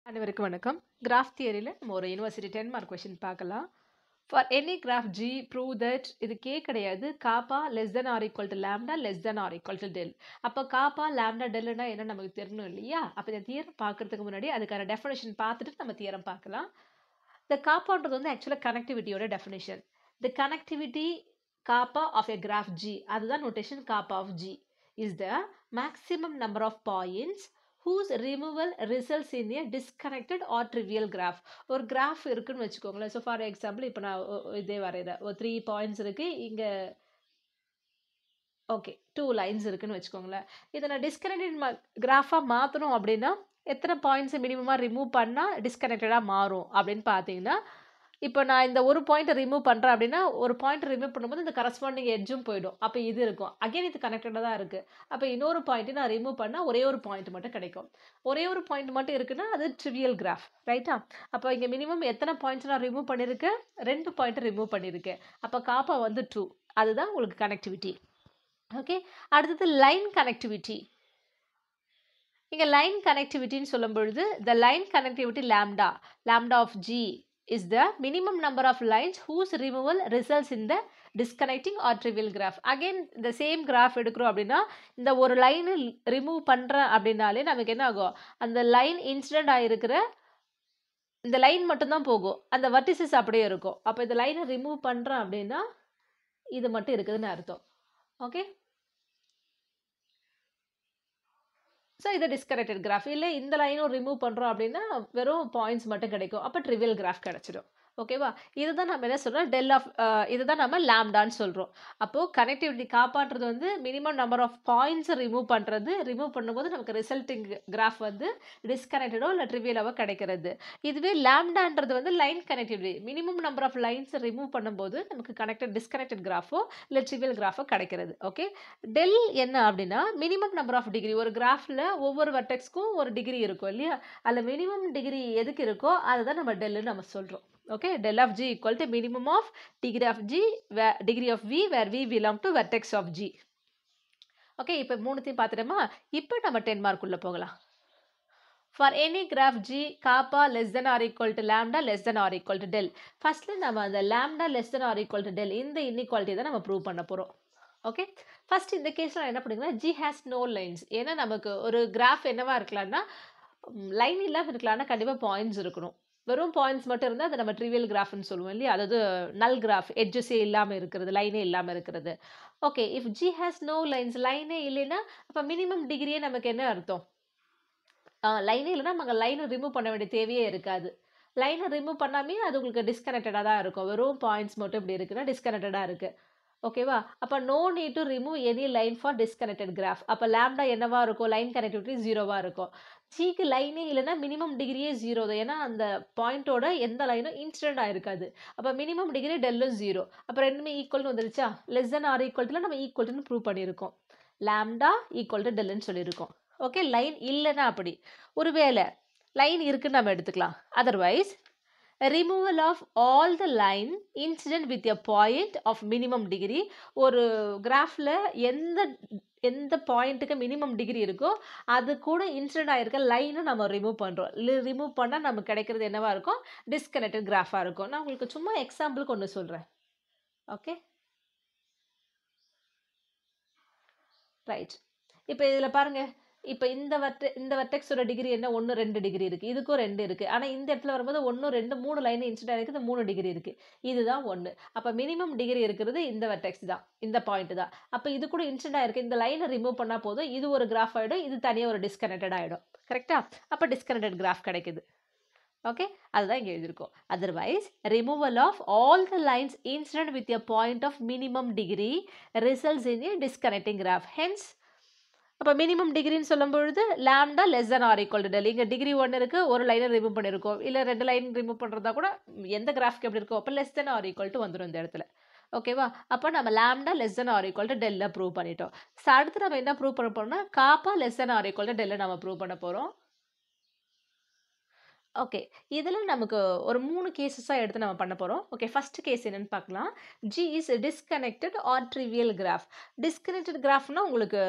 அனைவருக்கும் வணக்கம். கிராஃப் தியரியில நம்ம ஒரு யுனிவர்சிட்டி 10 மார்க் கொஸ்டின் பார்க்கலாம். For any graph G prove that இது K கிடையாது. Kappa less than or equal to lambda less than or equal to del. அப்போ காப்பா லாம்டா டெல்னா என்ன நமக்கு தெரியணும் இல்லையா? அப்போ இந்த தியரம் பார்க்கறதுக்கு முன்னாடி அதுக்கான டெஃபினேஷன் பார்த்துட்டு நம்ம தியரம் பார்க்கலாம். இந்த காப்பான்றது வந்து ஆக்சுவலாக கனெக்டிவிட்டியோட definition. The connectivity kappa of a graph G அதுதான் notation kappa of G is the maximum number of points whose removal results in a disconnected or trivial graph. ஒரு கிராஃப் இருக்குன்னு வச்சுக்கோங்களேன். ஸோ ஃபார் எக்ஸாம்பிள் இப்போ நான் இதே வரைகிறேன். ஒரு 3 points இருக்கு. இங்கே ஓகே 2 லைன்ஸ் இருக்குன்னு வச்சுக்கோங்களேன். இதை நான் டிஸ்கனெக்டட் கிராஃபாக மாற்றணும் அப்படின்னா எத்தனை பாயிண்ட்ஸ் மினிமமாக ரிமூவ் பண்ணால் டிஸ்கனெக்டடாக மாறும் அப்படின்னு பார்த்தீங்கன்னா, இப்போ நான் இந்த ஒரு பாயிண்ட் ரிமூவ் பண்ணுறேன் அப்படின்னா ஒரு பாயிண்ட் ரிமூவ் பண்ணும்போது இந்த கரஸ்பாண்டிங் எட்ஜும் போயிடும். அப்போ இது இருக்கும். அகைன் இது கனெக்டடாக தான் இருக்குது. அப்போ இன்னொரு பாயிண்ட்டு நான் ரிமூவ் பண்ணால் ஒரே ஒரு பாயிண்ட் மட்டும் கிடைக்கும். ஒரே ஒரு பாயிண்ட் மட்டும் இருக்குன்னா அது ட்ரிவியல் கிராஃப், ரைட்டா? அப்போ இங்கே மினிமம் எத்தனை பாயிண்ட்ஸ் நான் ரிமூவ் பண்ணியிருக்கேன்? 2 பாயிண்ட் ரிமூவ் பண்ணியிருக்கேன். அப்போ காப்பா வந்து 2. அதுதான் உங்களுக்கு கனெக்டிவிட்டி. ஓகே, அடுத்தது லைன் கனெக்டிவிட்டி. இங்கே லைன் கனெக்டிவிட்டின்னு சொல்லும் பொழுது the line connectivity lambda of G is the minimum number of lines whose removal results in the disconnecting or trivial graph. Again the same graph எடுக்கிறோம் அப்படின்னா இந்த ஒரு லைன் ரிமூவ் பண்ணுறேன் அப்படின்னாலே நமக்கு என்ன ஆகும்? அந்த லைன் இன்சிடென்ட் ஆகிருக்கிற இந்த லைன் மட்டும்தான் போகும். அந்த வர்டிசஸ் அப்படியே இருக்கும். அப்போ இந்த லைனை ரிமூவ் பண்ணுறேன் அப்படின்னா இது மட்டும் இருக்குதுன்னு அர்த்தம். ஓகே, ஸோ இது டிஸ்கனெக்டட் கிராஃப். இல்லை இந்த லைனும் ரிமூவ் பண்ணுறோம் அப்படின்னா வெறும் பாயிண்ட்ஸ் மட்டும் கிடைக்கும். அப்போ ட்ரிவியல் கிராஃப் கிடச்சிடும். ஓகேவா? இதுதான் நம்ம என்ன சொல்கிறோம்? டெல் ஆஃப் இதுதான் நம்ம லாம்டான்னு சொல்கிறோம். அப்போது கனெக்டிவிட்டி காப்பாற்றுறது வந்து மினிமம் நம்பர் ஆஃப் பாயிண்ட்ஸை ரிமூவ் பண்ணும்போது நமக்கு ரிசல்ட்டிங் கிராஃப் வந்து டிஸ்கனெக்டடோ இல்லை ட்ரிவியலாவோ கிடைக்கிறது. இதுவே லாம்டான்றது வந்து line connectivity. Minimum number of லைன்ஸை ரிமூவ் பண்ணும்போது நமக்கு டிஸ்கனெக்டட் கிராஃபோ இல்லை ட்ரிவியல் கிராஃபோ கிடைக்கிறது. ஓகே, டெல் என்ன அப்படின்னா மினிமம் நம்பர் ஆஃப் டிகிரி. ஒரு கிராஃபில் ஒவ்வொரு வர்டெக்ஸ்க்கும் ஒரு டிகிரி இருக்கும் இல்லையா? அதில் மினிமம் டிகிரி எதுக்கு இருக்கோ அதுதான் நம்ம டெல்லுன்னு நம்ம சொல்கிறோம். Okay, del of G equal to minimum of degree of G where degree of V where V belong to vertex of G. Okay, இப்போ மூணுத்தையும் பார்த்துட்டோமா? இப்போ நம்ம 10 மார்க் உள்ள போகலாம். For any graph G, kappa less than or equal to lambda less than or equal to del. Firstly நம்ம அந்த lambda less than or equal to del இந்த inequality தான் நம்ம ப்ரூவ் பண்ண போகிறோம். ஓகே, ஃபர்ஸ்ட் இந்த கேஸில் நான் என்ன பண்ணுங்கன்னா G has no lines. ஏன்னா நமக்கு ஒரு கிராஃப் என்னவா இருக்கலாம்னா லைன் இல்லாமல் இருக்கலாம்னா கண்டிப்பாக பாயிண்ட்ஸ் இருக்கணும். வெறும் பாயிண்ட்ஸ் மட்டும் இருந்தால் அதை நம்ம ட்ரிவியல் கிராஃப்னு சொல்லுவோம் இல்லையா? அதாவது நல் கிராஃப், எட்ஜஸே இல்லாமல் இருக்கிறது, லைனே இல்லாமல் இருக்கிறது. Okay, if G has no lines, லைனே இல்லைன்னா அப்போ மினிமம் டிகிரியே நமக்கு என்ன அர்த்தம்? லைனே இல்லைன்னா நம்ம லைனை ரிமூவ் பண்ண வேண்டிய தேவையே இருக்காது. லைனை ரிமூவ் பண்ணாமே அது உங்களுக்கு டிஸ்கனெக்டடாக தான் இருக்கும். வெறும் பாயிண்ட்ஸ் மட்டும் இப்படி இருக்குன்னா டிஸ்கனெக்டடாக இருக்குது. ஓகேவா? அப்போ no need to remove any line for disconnected graph. அப்போ லாம்டா என்னவா இருக்கும்? லைன் கனெக்டிவிட்டி 0வாக இருக்கும். ஜிக்கு லைனே இல்லைன்னா மினிமம் டிகிரியே 0 தான். ஏன்னா அந்த பாயிண்டோட எந்த லைனும் இன்சிடென்ட் ஆயிருக்காது. அப்போ மினிமம் டிகிரி டெல்லும் 0. அப்போ ரெண்டுமே ஈக்குவல்னு வந்துருச்சா? லெஸ் தென் ஆர் ஈக்குவல்ட்டுல நம்ம ஈக்குவல்ட்டுன்னு ப்ரூவ் பண்ணியிருக்கோம். லாம்டா ஈக்குவல் டு டெல்லுன்னு சொல்லியிருக்கோம். ஓகே, லைன் இல்லைன்னா அப்படி. ஒருவேளை லைன் இருக்குன்னு நம்ம எடுத்துக்கலாம். Otherwise removal of all the line incident with a point of minimum degree. ஒரு கிராஃபில் எந்த பாயிண்ட்டுக்கு மினிமம் டிகிரி இருக்கோ அது கூட இன்சிடென்ட் ஆகிருக்க லைனை நம்ம ரிமூவ் பண்ணுறோம். ரிமூவ் பண்ணால் நமக்கு கிடைக்கிறது என்னவா இருக்கும்? டிஸ்கனெக்டட் கிராஃபாக இருக்கும். நான் உங்களுக்கு சும்மா எக்ஸாம்பிளுக்கு ஒன்று சொல்கிறேன். Okay, right. இப்போ இதில் பாருங்கள், இப்போ இந்த வர்டெக்ஸோட டிகிரி என்ன? 1 2 டிகிரி இருக்குது. இதுக்கும் 2 இருக்குது. ஆனால் இந்த இடத்துல வரும்போது 1 2 3 லைன் இன்சிடென்ட் இருக்குது, 3 டிகிரி இருக்குது. இதுதான் 1. அப்போ மினிமம் டிகிரி இருக்கிறது இந்த வர்டெக்ஸ் தான், இந்த பாயிண்ட் தான். அப்போ இது கூட இன்சிடென்ட் ஆகிருக்கு. இந்த லைனை ரிமூவ் பண்ணால் போதும், இது ஒரு கிராஃப் ஆகிடும், இது தனியாக ஒரு டிஸ்கனெக்டட் ஆகிடும். கரெக்டாக? அப்போ டிஸ்கனெக்டட் கிராஃப் கிடைக்குது. ஓகே, அதுதான் இங்கே எழுதியிருக்கோம். Otherwise removal of all the lines incident with a point of minimum degree results in a disconnecting graph. Hence அப்போ மினிமம் டிகிரின்னு சொல்லும் பொழுது lambda less than or equal to del. இங்கே டிகிரி 1 இருக்குது, ஒரு லைனை ரிமூவ் பண்ணியிருக்கோம். இல்லை 2 லைன் ரிமூவ் பண்ணுறதா கூட எந்த கிராஃப்க்கு எப்படி இருக்கும்? அப்போ less than or equal to வந்துடும் இந்த இடத்துல. ஓகேவா? அப்போ நம்ம lambda less than or equal to delta prove பண்ணிட்டோம். ஸோ அடுத்து நம்ம என்ன ப்ரூவ் பண்ண போகிறோம்னா kappa less than or equal to delta நம்ம ப்ரூவ் பண்ண போகிறோம். ஓகே. இதில நமக்கு ஒரு 3 கேஸஸா எடுத்து நம்ம பண்ண போறோம். ஓகே. ஃபர்ஸ்ட் கேஸ் என்னன்னு பார்க்கலாம். G is disconnected or trivial graph. Disconnected கிராஃப்னா உங்களுக்கு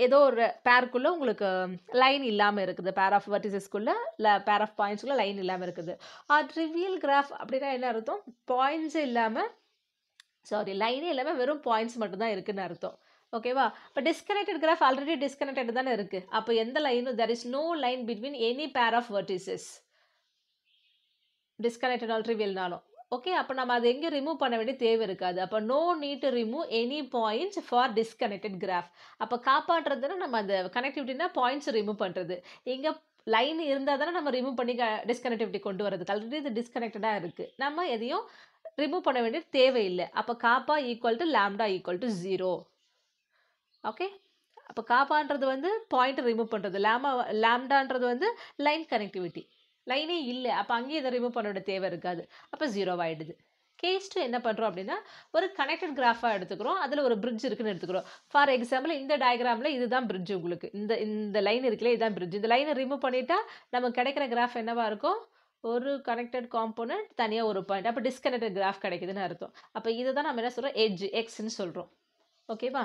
ஏதோ ஒரு பேர்க்குள்ள உங்களுக்கு லைன் இல்லாம இருக்குது. Pair of வெர்டிசஸ்க்குள்ள pair of பாயிண்ட்ஸ்க்குள்ள line இல்லாம இருக்குது. ட்ரிவியல் கிராஃப் அப்படின்னா என்ன அர்த்தம்? பாயிண்ட்ஸே இல்லாம லைனே இல்லாம வெறும் பாயிண்ட்ஸ் மட்டும் தான் இருக்குன்னு அர்த்தம். ஓகேவா? இப்போ டிஸ்கனெக்டட் கிராஃப் ஆல்ரெடி டிஸ்கனெக்டட் தானே இருக்கு. அப்போ எந்த லைனும் there is no line between any pair of vertices. Disconnected or ட்ரிவியல்னாலும். ஓகே. அப்போ நம்ம அதை எங்கேயும் ரிமூவ் பண்ண வேண்டிய தேவை இருக்காது. அப்போ no need to remove any points for disconnected graph. அப்போ காப்பாற்றுறதுன்னா நம்ம அந்த கனெக்டிவிட்டினா பாயிண்ட்ஸ் ரிமூவ் பண்ணுறது. இங்கே லைன் இருந்தால் தானே நம்ம ரிமூவ் பண்ணி டிஸ்கனெக்டிவிட்டி கொண்டு வரதுக்கு. ஆல்ரெடி இது டிஸ்கனெக்டடாக இருக்குது. நம்ம எதையும் ரிமூவ் பண்ண வேண்டிய தேவையில்லை. அப்போ kappa equal to lambda equal to 0. Okay. அப்போ காப்பான்றது வந்து பாயிண்ட் ரிமூவ் பண்ணுறது. லாம்டான்றது வந்து லைன் கனெக்டிவிட்டி. லைனே இல்லை. அப்போ அங்கேயே இதை ரிமூவ் பண்ண வேண்டிய தேவை இருக்காது. அப்போ 0 ஆகிடுது. கேஸ் 2 என்ன பண்ணுறோம் அப்படின்னா ஒரு கனெக்டட் கிராஃபாக எடுத்துக்கிறோம். அதில் ஒரு பிரிட்ஜ் இருக்குன்னு எடுத்துக்கிறோம். ஃபார் எக்ஸாம்பிள் இந்த டயக்ராமில் இதுதான் பிரிட்ஜ். உங்களுக்கு இந்த லைன் இருக்குல்ல, இதுதான் பிரிட்ஜ். இந்த லைனை ரிமூவ் பண்ணிட்டா நமக்கு கிடைக்கிற கிராஃப் என்னவா இருக்கும்? ஒரு கனெக்டட் காம்போனன்ட் தனியாக ஒரு பாயிண்ட். அப்போ டிஸ்கனெக்டட் கிராஃப் கிடைக்குதுன்னு அர்த்தம். அப்போ இதை தான் நம்ம என்ன சொல்கிறோம்? எட்ஜ் எக்ஸ்ன்னு சொல்கிறோம். ஓகேவா?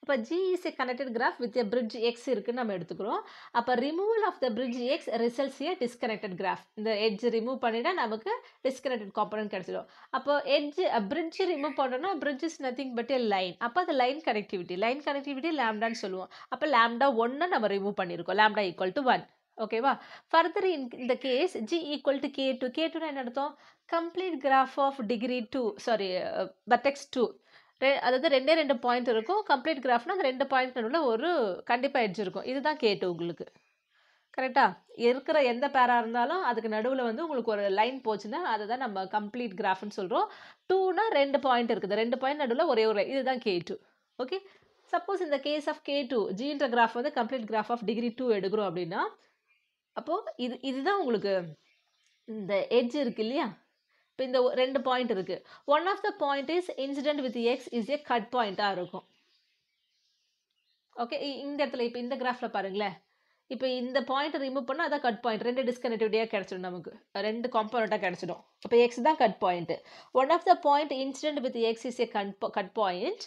அப்போ G is a connected graph with a bridge X இருக்குன்னு நம்ம எடுத்துக்கிறோம். அப்போ removal of the bridge X results a disconnected graph. இந்த எட்ஜ் ரிமூவ் பண்ணிட்டா நமக்கு டிஸ்கனெக்டட் காம்போனன்ட் கிடைச்சிடும். அப்போ பிரிட்ஜ் ரிமூவ் பண்ணோம்னா bridge is nothing but a line. அப்போ அது லைன் கனெக்டிவிட்டி லாம்டான்னு சொல்லுவோம். அப்போ லாம்டா 1 நம்ம ரிமூவ் பண்ணியிருக்கோம். Lambda equal to 1. ஓகேவா? ஃபர்தர் இந்த case G equal to K2. K2 என்ன அர்த்தம்? Complete graph of degree 2 vertex 2. அதாவது 2 பாயிண்ட் இருக்கும். கம்ப்ளீட் கிராஃப்னா அந்த 2 பாயிண்ட் நடுவில் ஒரு கண்டிப்பாக எட்ஜ் இருக்கும். இதுதான் K2 உங்களுக்கு. கரெக்டா? இருக்கிற எந்த பேராக இருந்தாலும் அதுக்கு நடுவில் வந்து உங்களுக்கு ஒரு லைன் போச்சுன்னா அதை தான் நம்ம கம்ப்ளீட் கிராஃப்னு சொல்கிறோம். 2னா 2 பாயிண்ட் இருக்குது. 2 பாயிண்ட் நடுவில் ஒரே ஒரு லைன். இதுதான் K2. ஓகே. சப்போஸ் இந்த கேஸ் ஆஃப் K2 ஜின்ற கிராஃப் வந்து கம்ப்ளீட் கிராஃப் ஆஃப் டிகிரி 2 எடுக்கிறோம் அப்படின்னா அப்போது இதுதான் உங்களுக்கு இந்த எட்ஜ் இருக்கு இல்லையா? இப்போ இந்த 2 பாயிண்ட் இருக்கு. One of the point is incident with x is a cut பாயிண்டாக இருக்கும். ஓகே. இந்த இடத்துல இப்போ இந்த கிராஃபில் பாருங்களேன். இப்போ இந்த பாயிண்ட் ரிமூவ் பண்ணால் அதான் கட் பாயிண்ட். 2 டிஸ்கனெக்டிவிட்டியாக கிடச்சிடும். நமக்கு 2 காம்போனண்ட்டாக கிடச்சிடும். இப்போ எக்ஸ் தான் cut point. One of the point incident with x is a cut point.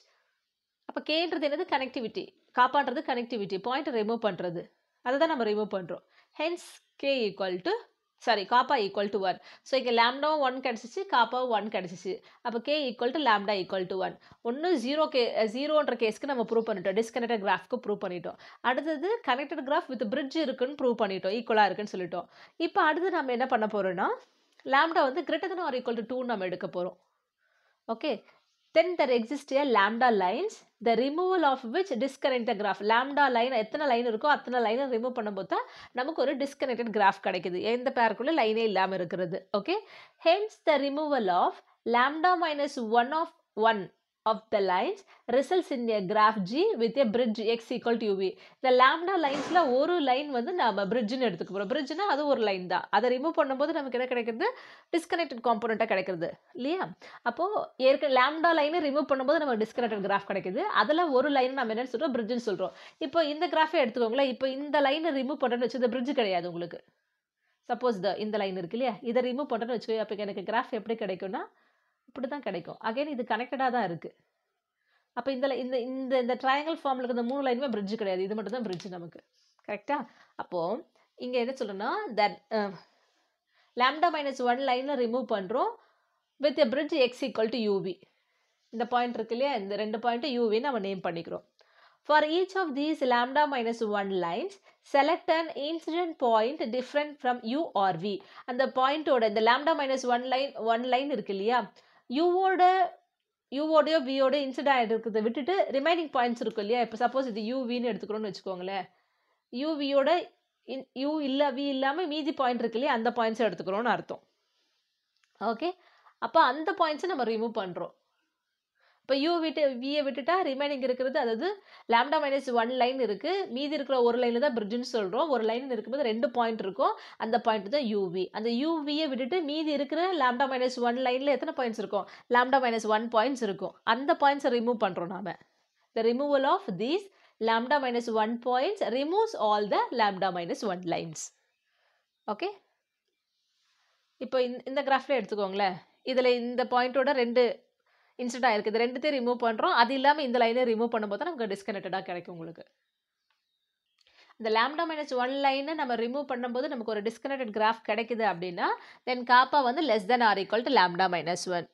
அப்போ கேன்றது என்னது? கனெக்டிவிட்டி. காப்பான்றது கனெக்டிவிட்டி. பாயிண்ட் ரிமூவ் பண்ணுறது. அதை தான் நம்ம ரிமூவ் பண்ணுறோம். Hence k equal to kappa equal to 1. So இங்கே லாம்டாவும் 1 கிடச்சிச்சு, காப்பாவும் 1 கிடச்சிச்சு. அப்போ k equal to lambda equal to 1. ஒன்று ஜீரோன்ற கேஸ்க்கு நம்ம ப்ரூவ் பண்ணிட்டோம். டிஸ்கனெக்டட் கிராஃப்க்கு ப்ரூவ் பண்ணிட்டோம். அடுத்தது கனெக்டட் கிராஃப் வித் பிரிட்ஜ் இருக்குன்னு ப்ரூவ் பண்ணிட்டோம். ஈக்குவலாக இருக்குன்னு சொல்லிட்டோம். இப்போ அடுத்து நம்ம என்ன பண்ண போகிறோம்னா லாம்டா வந்து greater than or equal to 2 நம்ம எடுக்க போகிறோம். Okay. then there exists a lambda lines the removal of which disconnect the graph. lambda line எத்தனை லைன் இருக்கோ அத்தனை லைனை ரிமூவ் பண்ணும்போது தான் நமக்கு ஒரு டிஸ்கனெக்டட் கிராஃப் கிடைக்குது. எந்த பேருக்குள்ள லைனே இல்லாமல் இருக்கிறது. Okay. hence the removal of lambda minus 1 of the lines results in a graph G with a bridge X equal to UV. இந்த lambda linesல ஒரு லைன் வந்து நம்ம bridgeன்னு எடுத்துக்க போகிறோம். bridgeனா அது ஒரு லைன் தான். அதை ரிமூவ் பண்ணும்போது நமக்கு என்ன கிடைக்கிறது? டிஸ்கனெக்டட் காம்போனண்ட்டாக கிடைக்கிறது இல்லையா? அப்போது லாம்டா லைனை ரிமூவ் பண்ணும்போது நமக்கு டிஸ்கனெக்டட் கிராஃப் கிடைக்குது. அதில் ஒரு லைன் நம்ம என்னன்னு சொல்கிறோம்? பிரிட்ஜ்னு சொல்கிறோம். இப்போ இந்த கிராஃபை எடுத்துக்கோங்களேன். இப்போ இந்த லைனை ரிமூவ் பண்ணுறேன்னு வச்சு இந்த பிரிட்ஜ் கிடையாது உங்களுக்கு. சப்போஸ் இந்த லைன் இருக்கு இல்லையா? இதை ரிமூவ் பண்ணுறேன்னு வச்சுக்கோ. அப்போ எனக்கு கிராஃப் எப்படி கிடைக்கும்னா இப்படி தான் கிடைக்கும். அகைன் இது கனெக்டடாக தான் இருக்குது. அப்போ இந்த ட்ரையாங்கிள் ஃபார்மில் இருக்கிற இந்த 3 லைனுமே பிரிட்ஜ் கிடையாது. இது மட்டும் தான் பிரிட்ஜ் நமக்கு. கரெக்டா? அப்போது இங்கே என்ன சொல்லணும்னா தட் லாம்டா மைனஸ் 1 லைனில் ரிமூவ் பண்ணுறோம் with a bridge x equal to U V. இந்த பாயிண்ட் இருக்கு இல்லையா? இந்த 2 பாயிண்ட்டு யூவின்னு நம்ம நேம் பண்ணிக்கிறோம். For each of these lambda minus 1 lines select an incident point different from U or V. அந்த பாயிண்ட்டோட இந்த லாம்டா மைனஸ் 1 லைன் இருக்கு இல்லையா? யூவோடையோ வியோட இன்சிடென்ட் இருக்கிறத விட்டுட்டு ரிமைனிங் பாயிண்ட்ஸ் இருக்கும் இல்லையா? இப்போ சப்போஸ் இது யூவின்னு எடுத்துக்கிறோன்னு வச்சுக்கோங்களேன். யூவியோட யூ இல்லை வி இல்லாமல் மீதி பாயிண்ட் இருக்கு இல்லையா? அந்த பாயிண்ட்ஸை எடுத்துக்கிறோன்னு அர்த்தம். ஓகே. அப்போ அந்த பாயிண்ட்ஸை நம்ம ரிமூவ் பண்ணுறோம். இப்போ வியை விட்டுட்டா ரிமைனிங் இருக்கிறது, அதாவது லாம்டா மைனஸ் 1 லைன் இருக்குது. மீதி இருக்கிற ஒரு லைனில் தான் பிரிட்ஜுன்னு சொல்கிறோம். ஒரு லைன் இருக்கும்போது 2 பாயிண்ட் இருக்கும். அந்த பாயிண்ட் தான் யூவி. அந்த யூவியை விட்டுட்டு மீதி இருக்கிற லாம்டா மைனஸ் 1 லைனில் எத்தனை பாயிண்ட்ஸ் இருக்கும்? லாம்டா மைனஸ் 1 பாயிண்ட்ஸ் இருக்கும். அந்த பாயிண்ட்ஸை ரிமூவ் பண்ணுறோம் நாம். The removal of these lambda minus 1 points removes all the lambda minus 1 lines. Okay, இப்போ இந்த கிராஃப்ல எடுத்துக்கோங்களேன். இதில் இந்த பாயிண்டோட 2 இன்சிடென்ட் ஆயிருக்கு. இது ரெண்டுத்தையும் ரிமூவ் பண்ணுறோம். அது இல்லாமல் இந்த லைனை ரிமூவ் பண்ணும்போது தான் நமக்கு டிஸ்கனெக்டடாக கிடைக்கும் உங்களுக்கு. இந்த லாம்டா மைனஸ் 1 லைனை நம்ம ரிமூவ் பண்ணும்போது நமக்கு ஒரு டிஸ்கனெக்டட் கிராஃப் கிடைக்குது அப்படின்னா தென் காப்பா வந்து less than or equal to lambda minus 1.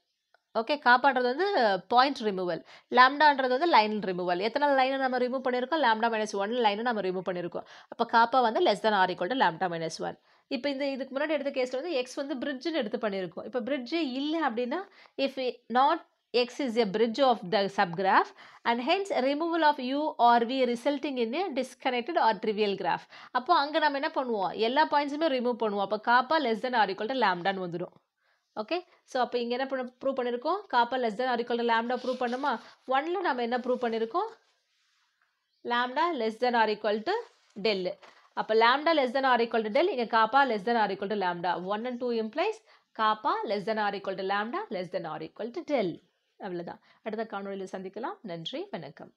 Okay, காப்பான்றது வந்து பாயிண்ட் ரிமூவல், லாம்டான்றது வந்து லைன் ரிமூவல். எத்தனை லைனை நம்ம ரிமூவ் பண்ணியிருக்கோம்? லாம்டா மைனஸ் 1 லைனை நம்ம ரிமூவ் பண்ணியிருக்கோம். அப்போ காப்பா வந்து less than or equal to lambda minus 1. இப்போ இதுக்கு முன்னாடி எடுத்த கேஸில் வந்து எக்ஸ் வந்து பிரிட்ஜுன்னு எடுத்து பண்ணியிருக்கோம். இப்போ பிரிட்ஜு இல்லை அப்படின்னா if not x is a bridge of the subgraph and hence removal of u or v resulting in a disconnected or trivial graph. அப்போ அங்கே நம்ம என்ன பண்ணுவோம்? எல்லா பாயிண்ட்ஸுமே ரிமூவ் பண்ணுவோம். அப்போ kappa less than or equal to லாம்டான்னு வந்துடும். ஓகே, ஸோ அப்போ இங்கே என்ன ப்ரூவ் பண்ணியிருக்கோம்? Kappa less than or equal to lambda prove பண்ணுமா? 1ல் நம்ம என்ன ப்ரூவ் பண்ணியிருக்கோம்? Lambda less than or equal to del. அப்போ lambda less than or equal to del, இங்கே kappa less than or equal to lambda. 1 and 2 implies kappa less than or equal to lambda less than or equal to del. அவ்வளோதான். அடுத்த காணொளியில் சந்திக்கலாம். நன்றி, வணக்கம்.